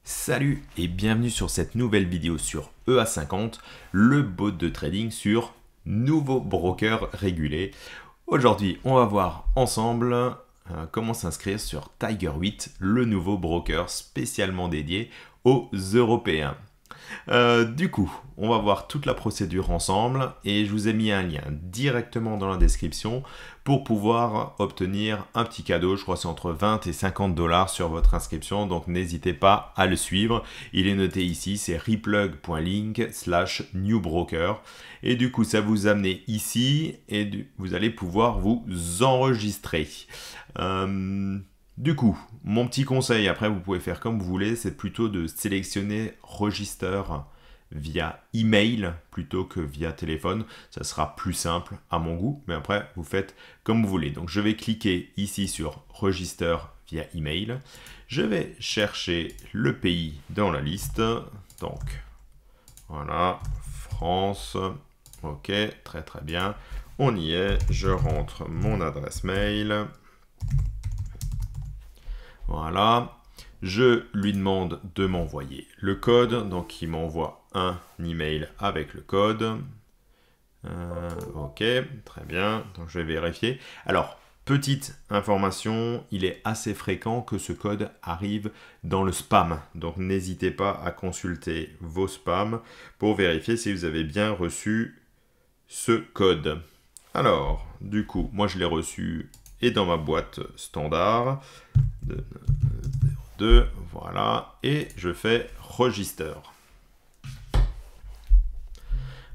Salut et bienvenue sur cette nouvelle vidéo sur EA50, le bot de trading sur nouveau broker régulé. Aujourd'hui, on va voir ensemble comment s'inscrire sur Tiger8, le nouveau broker spécialement dédié aux Européens. Du coup, on va voir toute la procédure ensemble et je vous ai mis un lien directement dans la description pour pouvoir obtenir un petit cadeau. Je crois que c'est entre 20 et 50 $ sur votre inscription, donc n'hésitez pas à le suivre. Il est noté ici, c'est replug.link/newbroker et du coup, ça vous amène ici et vous allez pouvoir vous enregistrer. Du coup, mon petit conseil, après vous pouvez faire comme vous voulez, c'est plutôt de sélectionner Register via email plutôt que via téléphone. Ça sera plus simple à mon goût, mais après vous faites comme vous voulez. Donc je vais cliquer ici sur Register via email. Je vais chercher le pays dans la liste. Donc voilà, France. Ok, très très bien. On y est. Je rentre mon adresse mail. Voilà, je lui demande de m'envoyer le code, donc il m'envoie un email avec le code. Ok, très bien, donc je vais vérifier. Alors, petite information, il est assez fréquent que ce code arrive dans le spam, donc n'hésitez pas à consulter vos spams pour vérifier si vous avez bien reçu ce code. Alors, du coup, moi je l'ai reçu et dans ma boîte standard. 2, voilà, et je fais Register.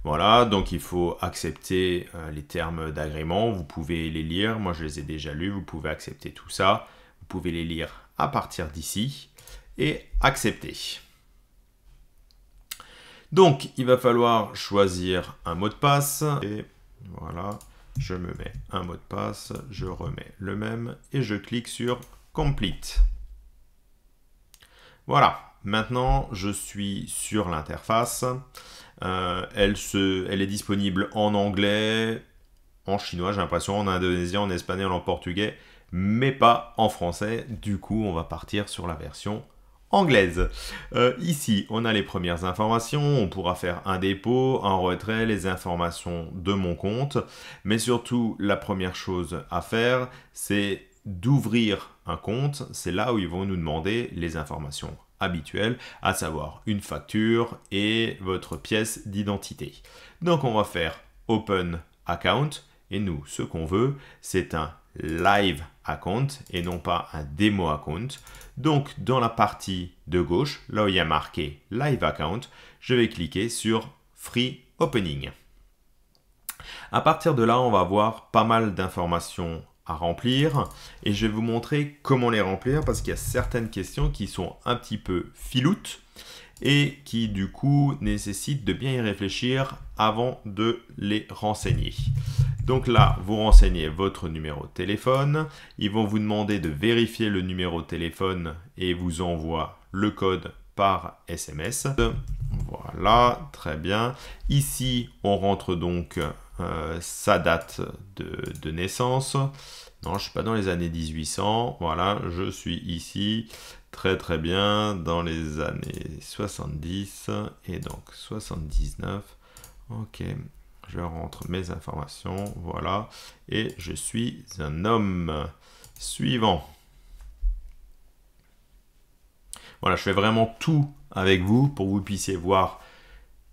Voilà, donc il faut accepter les termes d'agrément, vous pouvez les lire, moi je les ai déjà lus, vous pouvez accepter tout ça, vous pouvez les lire à partir d'ici, et accepter. Donc il va falloir choisir un mot de passe, et voilà, je me mets un mot de passe, je remets le même, et je clique sur Complete. Voilà, maintenant je suis sur l'interface. Elle est disponible en anglais, en chinois, j'ai l'impression, en indonésien, en espagnol, en portugais, mais pas en français. Du coup, on va partir sur la version anglaise. Ici, on a les premières informations. On pourra faire un dépôt, un retrait, les informations de mon compte. Mais surtout, la première chose à faire, c'est d'ouvrir un compte. C'est là où ils vont nous demander les informations habituelles, à savoir une facture et votre pièce d'identité. Donc on va faire Open Account et nous, ce qu'on veut, c'est un live account et non pas un démo account. Donc dans la partie de gauche, là où il y a marqué live account, je vais cliquer sur Free Opening. À partir de là, on va avoir pas mal d'informations à remplir et je vais vous montrer comment les remplir parce qu'il y a certaines questions qui sont un petit peu filoutes et qui du coup nécessitent de bien y réfléchir avant de les renseigner. Donc là, vous renseignez votre numéro de téléphone, ils vont vous demander de vérifier le numéro de téléphone et vous envoient le code par SMS. Voilà, très bien. Ici, on rentre donc sa date de naissance. Non, je ne suis pas dans les années 1800. Voilà, je suis ici très très bien dans les années 70 et donc 79. Ok, je rentre mes informations. Voilà, et je suis un homme. Suivant. Voilà, je fais vraiment tout avec vous pour que vous puissiez voir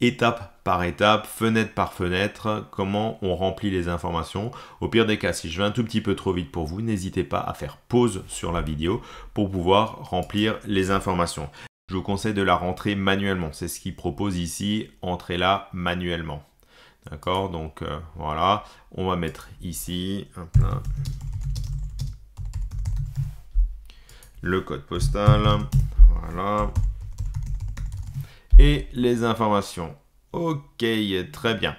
étape par étape, fenêtre par fenêtre, comment on remplit les informations. Au pire des cas, si je vais un tout petit peu trop vite pour vous, n'hésitez pas à faire pause sur la vidéo pour pouvoir remplir les informations. Je vous conseille de la rentrer manuellement. C'est ce qu'il propose ici, entrez-la manuellement. D'accord, donc voilà, on va mettre ici le code postal. Voilà. Et les informations. Ok, Ok, très bien.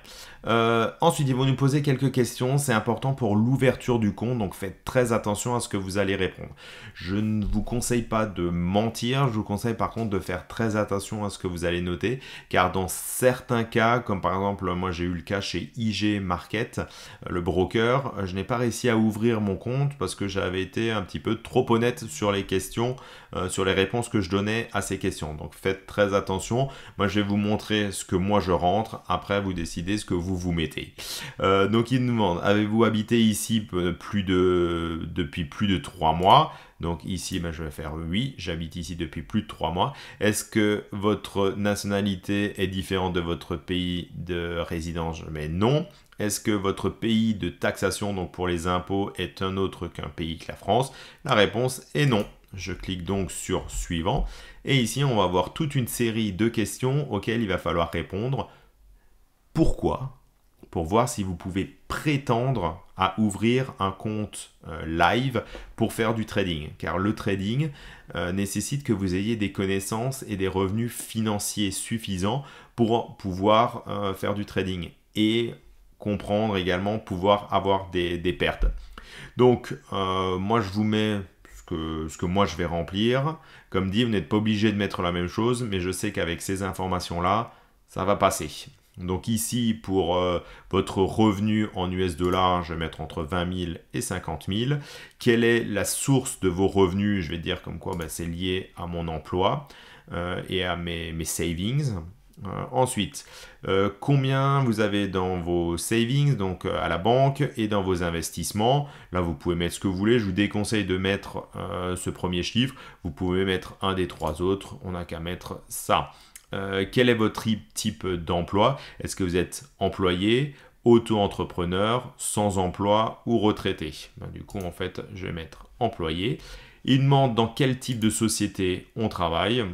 Ensuite, ils vont nous poser quelques questions. C'est important pour l'ouverture du compte, donc faites très attention à ce que vous allez répondre. Je ne vous conseille pas de mentir, je vous conseille par contre de faire très attention à ce que vous allez noter, car dans certains cas, comme par exemple, moi j'ai eu le cas chez IG Market, le broker, je n'ai pas réussi à ouvrir mon compte parce que j'avais été un petit peu trop honnête sur les questions, sur les réponses que je donnais à ces questions. Donc faites très attention. Moi, je vais vous montrer ce que moi je rentre. Après, vous décidez ce que vous mettez. Donc, il nous demande, avez-vous habité ici depuis plus de 3 mois? Donc ici, je vais faire oui, j'habite ici depuis plus de 3 mois. Est-ce que votre nationalité est différente de votre pays de résidence? Je mets non. Est-ce que votre pays de taxation, donc pour les impôts, est un autre qu'un pays que la France? La réponse est non. Je clique donc sur suivant. Et ici, on va avoir toute une série de questions auxquelles il va falloir répondre. Pourquoi? Pour voir si vous pouvez prétendre à ouvrir un compte live pour faire du trading. Car le trading nécessite que vous ayez des connaissances et des revenus financiers suffisants pour pouvoir faire du trading. Et comprendre également, pouvoir avoir des pertes. Donc, moi, je vous mets ce que moi je vais remplir. Comme dit, vous n'êtes pas obligé de mettre la même chose, mais je sais qu'avec ces informations-là, ça va passer. Donc ici, pour votre revenu en US dollars, je vais mettre entre 20 000 et 50 000. Quelle est la source de vos revenus? Je vais dire comme quoi c'est lié à mon emploi et à mes savings. Ensuite, combien vous avez dans vos savings, donc à la banque, et dans vos investissements. Là, vous pouvez mettre ce que vous voulez. Je vous déconseille de mettre ce premier chiffre. Vous pouvez mettre un des 3 autres. On n'a qu'à mettre ça. Quel est votre type d'emploi? Est-ce que vous êtes employé, auto-entrepreneur, sans emploi ou retraité? Du coup, en fait, je vais mettre employé. Il demande dans quel type de société on travaille.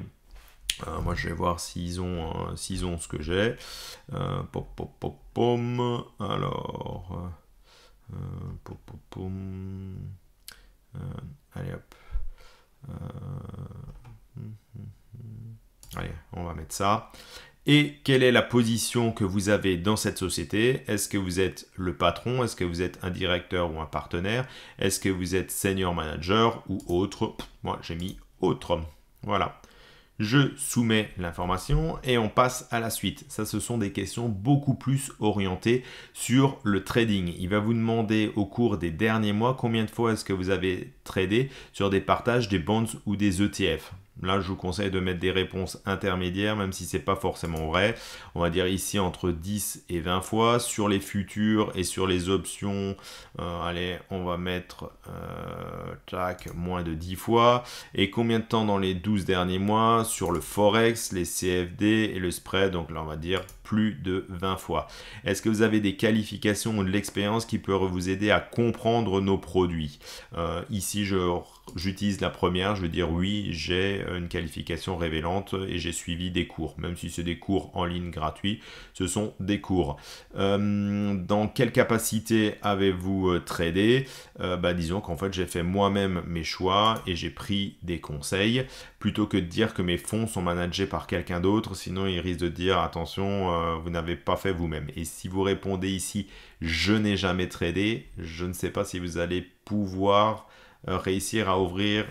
Moi, je vais voir s'ils ont ce que j'ai. Alors, allez hop. Allez, on va mettre ça. Et quelle est la position que vous avez dans cette société? Est-ce que vous êtes le patron? Est-ce que vous êtes un directeur ou un partenaire? Est-ce que vous êtes senior manager ou autre? Moi, j'ai mis autre. Voilà. Je soumets l'information et on passe à la suite. Ça, ce sont des questions beaucoup plus orientées sur le trading. Il va vous demander au cours des derniers mois combien de fois est-ce que vous avez tradé sur des partages, des bonds ou des ETF. Là, je vous conseille de mettre des réponses intermédiaires, même si ce n'est pas forcément vrai. On va dire ici entre 10 et 20 fois. Sur les futurs et sur les options, allez, on va mettre moins de 10 fois. Et combien de temps dans les 12 derniers mois sur le Forex, les CFD et le spread? Donc là, on va dire plus de 20 fois. Est-ce que vous avez des qualifications ou de l'expérience qui peuvent vous aider à comprendre nos produits? Ici, j'utilise la première, je veux dire oui, j'ai une qualification révélante et j'ai suivi des cours, même si c'est des cours en ligne gratuits, ce sont des cours. Dans quelle capacité avez-vous tradé? Disons qu'en fait j'ai fait moi-même mes choix et j'ai pris des conseils, plutôt que de dire que mes fonds sont managés par quelqu'un d'autre, sinon il risque de dire attention, vous n'avez pas fait vous-même. Et si vous répondez ici, je n'ai jamais tradé, je ne sais pas si vous allez pouvoir réussir à ouvrir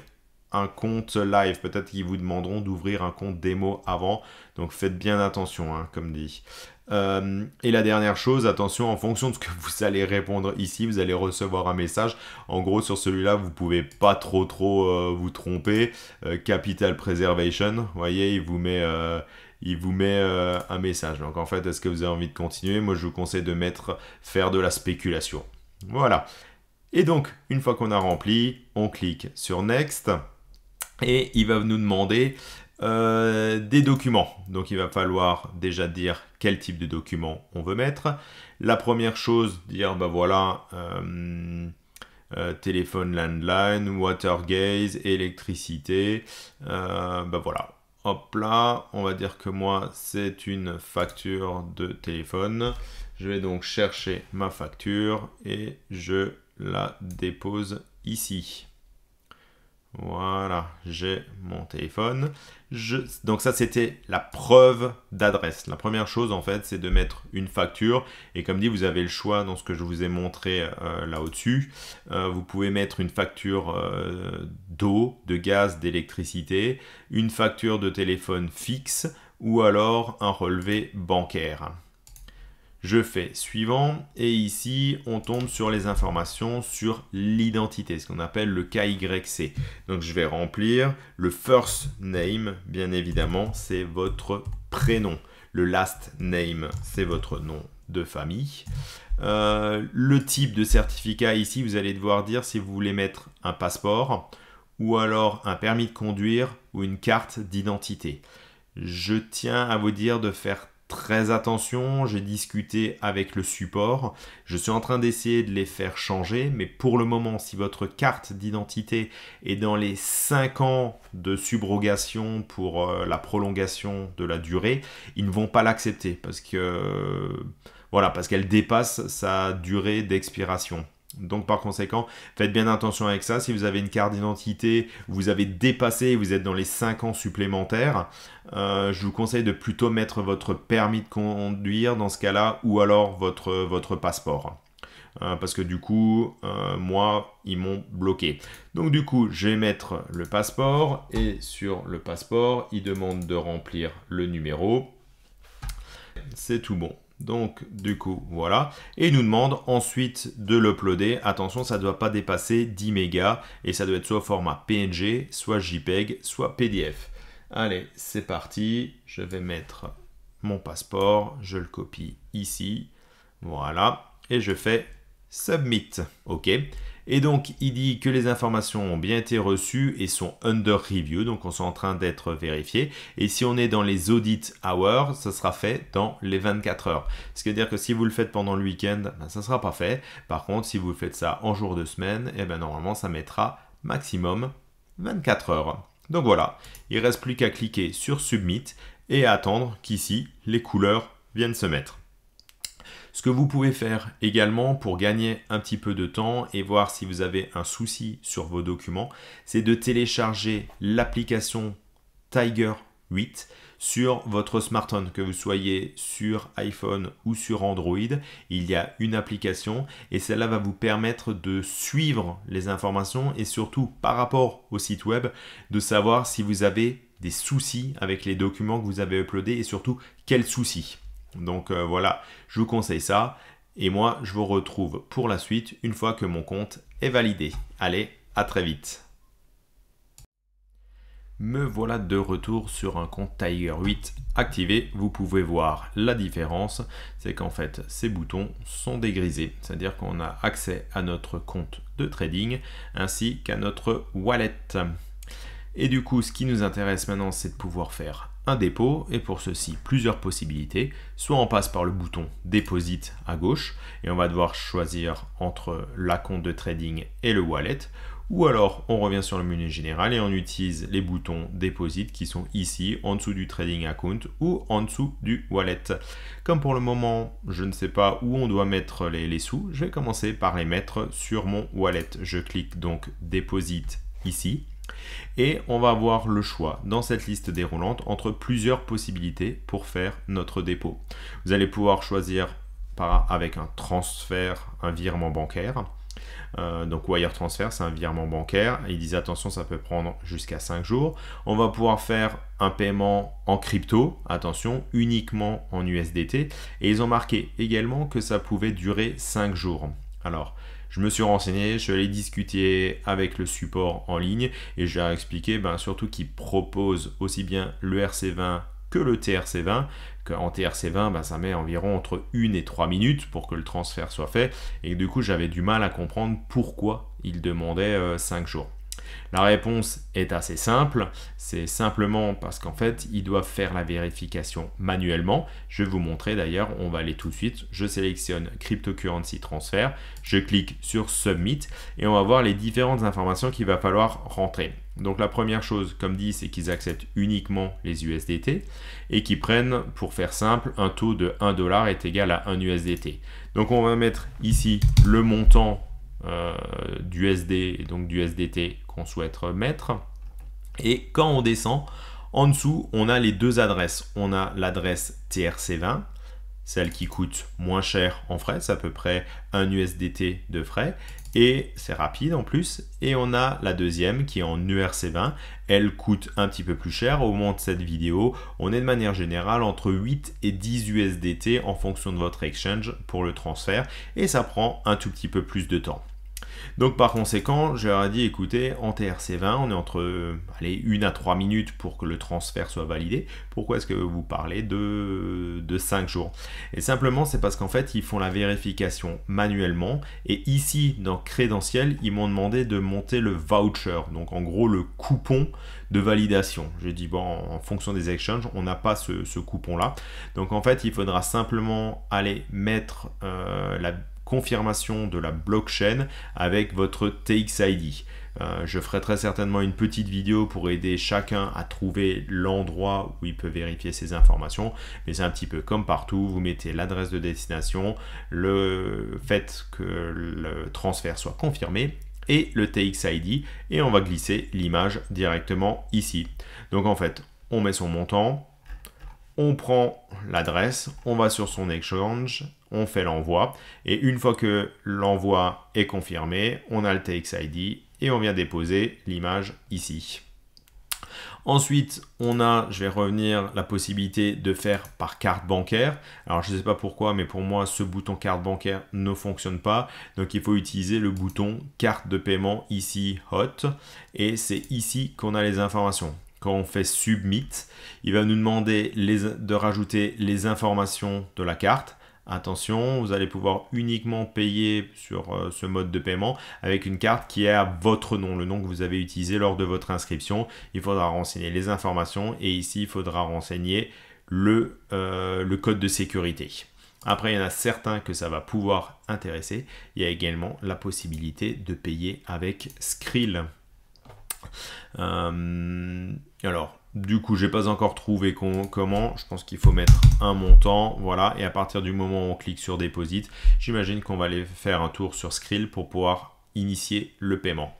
un compte live. Peut-être qu'ils vous demanderont d'ouvrir un compte démo avant. Donc faites bien attention, comme dit. Et la dernière chose, attention, en fonction de ce que vous allez répondre ici, vous allez recevoir un message. En gros, sur celui-là, vous pouvez pas trop vous tromper. Capital Preservation, vous voyez, il vous met un message. Donc en fait, est-ce que vous avez envie de continuer? Moi, je vous conseille de faire de la spéculation. Voilà. Et donc, une fois qu'on a rempli, on clique sur Next et il va nous demander des documents. Donc, il va falloir déjà dire quel type de document on veut mettre. La première chose, dire, voilà, téléphone landline, water gaze, électricité, voilà. Hop là, on va dire que moi, c'est une facture de téléphone. Je vais donc chercher ma facture et je la dépose ici. Voilà, j'ai mon téléphone. Donc ça, c'était la preuve d'adresse. La première chose, en fait, c'est de mettre une facture. Et comme dit, vous avez le choix dans ce que je vous ai montré là au-dessus. Vous pouvez mettre une facture d'eau, de gaz, d'électricité, une facture de téléphone fixe ou alors un relevé bancaire. Je fais suivant et ici on tombe sur les informations sur l'identité, ce qu'on appelle le KYC. Donc je vais remplir le first name, bien évidemment, c'est votre prénom. Le last name, c'est votre nom de famille. Le type de certificat ici, vous allez devoir dire si vous voulez mettre un passeport ou alors un permis de conduire ou une carte d'identité. Je tiens à vous dire de faire très attention, j'ai discuté avec le support, je suis en train d'essayer de les faire changer, mais pour le moment, si votre carte d'identité est dans les 5 ans de subrogation pour la prolongation de la durée, ils ne vont pas l'accepter parce que voilà, parce qu'elle dépasse sa durée d'expiration. Donc par conséquent, faites bien attention avec ça. Si vous avez une carte d'identité, vous avez dépassé, vous êtes dans les 5 ans supplémentaires, je vous conseille de plutôt mettre votre permis de conduire dans ce cas-là, ou alors votre passeport. Parce que du coup, moi, ils m'ont bloqué. Donc du coup, je vais mettre le passeport, et sur le passeport, il demande de remplir le numéro. C'est tout bon. Donc, du coup, voilà. Et il nous demande ensuite de l'uploader. Attention, ça ne doit pas dépasser 10 mégas et ça doit être soit au format PNG, soit JPEG, soit PDF. Allez, c'est parti. Je vais mettre mon passeport. Je le copie ici. Voilà. Et je fais Submit. OK. Et donc, il dit que les informations ont bien été reçues et sont under review, donc on sont en train d'être vérifiées. Et si on est dans les audit hours, ça sera fait dans les 24 heures. Ce qui veut dire que si vous le faites pendant le week-end, ben, ça ne sera pas fait. Par contre, si vous faites ça en jour de semaine, eh ben, normalement, ça mettra maximum 24 heures. Donc voilà, il ne reste plus qu'à cliquer sur Submit et à attendre qu'ici, les couleurs viennent se mettre. Ce que vous pouvez faire également pour gagner un petit peu de temps et voir si vous avez un souci sur vos documents, c'est de télécharger l'application Tiger 8 sur votre smartphone, que vous soyez sur iPhone ou sur Android. Il y a une application et celle-là va vous permettre de suivre les informations et surtout par rapport au site web, de savoir si vous avez des soucis avec les documents que vous avez uploadés et surtout quels soucis. Donc voilà, je vous conseille ça et moi je vous retrouve pour la suite une fois que mon compte est validé. Allez, à très vite. Me voilà de retour sur un compte Tiger 8 activé. Vous pouvez voir la différence, c'est qu'en fait ces boutons sont dégrisés, c'est-à-dire qu'on a accès à notre compte de trading ainsi qu'à notre wallet. Et du coup, ce qui nous intéresse maintenant, c'est de pouvoir faire un dépôt, et pour ceci, plusieurs possibilités. Soit on passe par le bouton Deposit à gauche, et on va devoir choisir entre la compte de trading et le wallet, ou alors on revient sur le menu général et on utilise les boutons Deposit qui sont ici, en dessous du Trading Account ou en dessous du wallet. Comme pour le moment, je ne sais pas où on doit mettre les sous, je vais commencer par les mettre sur mon wallet. Je clique donc Deposit ici. Et on va avoir le choix dans cette liste déroulante entre plusieurs possibilités pour faire notre dépôt. Vous allez pouvoir choisir avec un transfert, un virement bancaire. Donc wire transfer, c'est un virement bancaire. Ils disent attention, ça peut prendre jusqu'à 5 jours. On va pouvoir faire un paiement en crypto, attention, uniquement en USDT. Et ils ont marqué également que ça pouvait durer 5 jours. Alors, je me suis renseigné, je suis allé discuter avec le support en ligne et je leur ai expliqué surtout qu'ils proposent aussi bien le RC20 que le TRC20. En TRC20, ça met environ entre 1 et 3 minutes pour que le transfert soit fait. Et du coup, j'avais du mal à comprendre pourquoi ils demandaient 5 jours. La réponse est assez simple, c'est simplement parce qu'en fait, ils doivent faire la vérification manuellement. Je vais vous montrer d'ailleurs, on va aller tout de suite. Je sélectionne Cryptocurrency Transfer, je clique sur Submit et on va voir les différentes informations qu'il va falloir rentrer. Donc la première chose, comme dit, c'est qu'ils acceptent uniquement les USDT et qu'ils prennent, pour faire simple, un taux de 1$ est égal à 1 USDT. Donc on va mettre ici le montant d'USD et donc du SDT qu'on souhaite mettre. Et quand on descend, en dessous, on a les deux adresses. On a l'adresse TRC20, celle qui coûte moins cher en frais, c'est à peu près 1 USDT de frais, et c'est rapide en plus. Et on a la deuxième qui est en ERC20, elle coûte un petit peu plus cher. Au moment de cette vidéo, on est de manière générale entre 8 et 10 USDT en fonction de votre exchange pour le transfert, et ça prend un tout petit peu plus de temps. Donc par conséquent, j'aurais dit, écoutez, en TRC20, on est entre 1 à 3 minutes pour que le transfert soit validé. Pourquoi est-ce que vous parlez de 5 jours? Et simplement, c'est parce qu'en fait, ils font la vérification manuellement. Et ici, dans Crédentiel, ils m'ont demandé de monter le voucher, donc en gros le coupon de validation. J'ai dit, bon, en fonction des exchanges, on n'a pas ce coupon-là. Donc en fait, il faudra simplement aller mettre la confirmation de la blockchain avec votre TXID. Je ferai très certainement une petite vidéo pour aider chacun à trouver l'endroit où il peut vérifier ces informations, mais c'est un petit peu comme partout, vous mettez l'adresse de destination, le fait que le transfert soit confirmé et le TXID, et on va glisser l'image directement ici. Donc en fait, on met son montant, on prend l'adresse, on va sur son exchange, on fait l'envoi, et une fois que l'envoi est confirmé, on a le TXID et on vient déposer l'image ici. Ensuite, on a, je vais revenir, la possibilité de faire par carte bancaire. Alors, je ne sais pas pourquoi, mais pour moi, ce bouton carte bancaire ne fonctionne pas. Donc, il faut utiliser le bouton carte de paiement ici, Hot. Et c'est ici qu'on a les informations. Quand on fait Submit, il va nous demander de rajouter les informations de la carte. Attention, vous allez pouvoir uniquement payer sur ce mode de paiement avec une carte qui est à votre nom, le nom que vous avez utilisé lors de votre inscription. Il faudra renseigner les informations et ici, il faudra renseigner le code de sécurité. Après, il y en a certains que ça va pouvoir intéresser. Il y a également la possibilité de payer avec Skrill. Alors, du coup, j'ai pas encore trouvé comment. Je pense qu'il faut mettre un montant, voilà. Et à partir du moment où on clique sur Deposit, j'imagine qu'on va aller faire un tour sur Skrill pour pouvoir initier le paiement.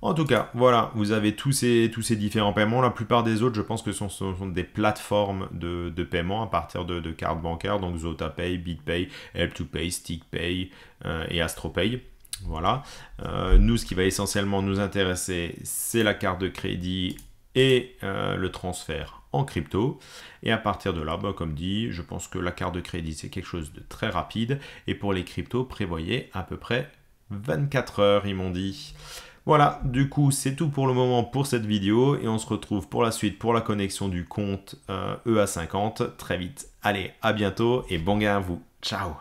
En tout cas, voilà, vous avez tous ces différents paiements. La plupart des autres, je pense que ce sont des plateformes de paiement à partir de cartes bancaires, donc ZotaPay, BitPay, Help2Pay, StickPay et AstroPay. Voilà. Nous, ce qui va essentiellement nous intéresser, c'est la carte de crédit et le transfert en crypto. Et à partir de là, bah, comme dit, je pense que la carte de crédit, c'est quelque chose de très rapide. Et pour les cryptos, prévoyez à peu près 24 heures, ils m'ont dit. Voilà, du coup, c'est tout pour le moment pour cette vidéo. Et on se retrouve pour la suite pour la connexion du compte EA50 très vite. Allez, à bientôt et bon gain à vous. Ciao!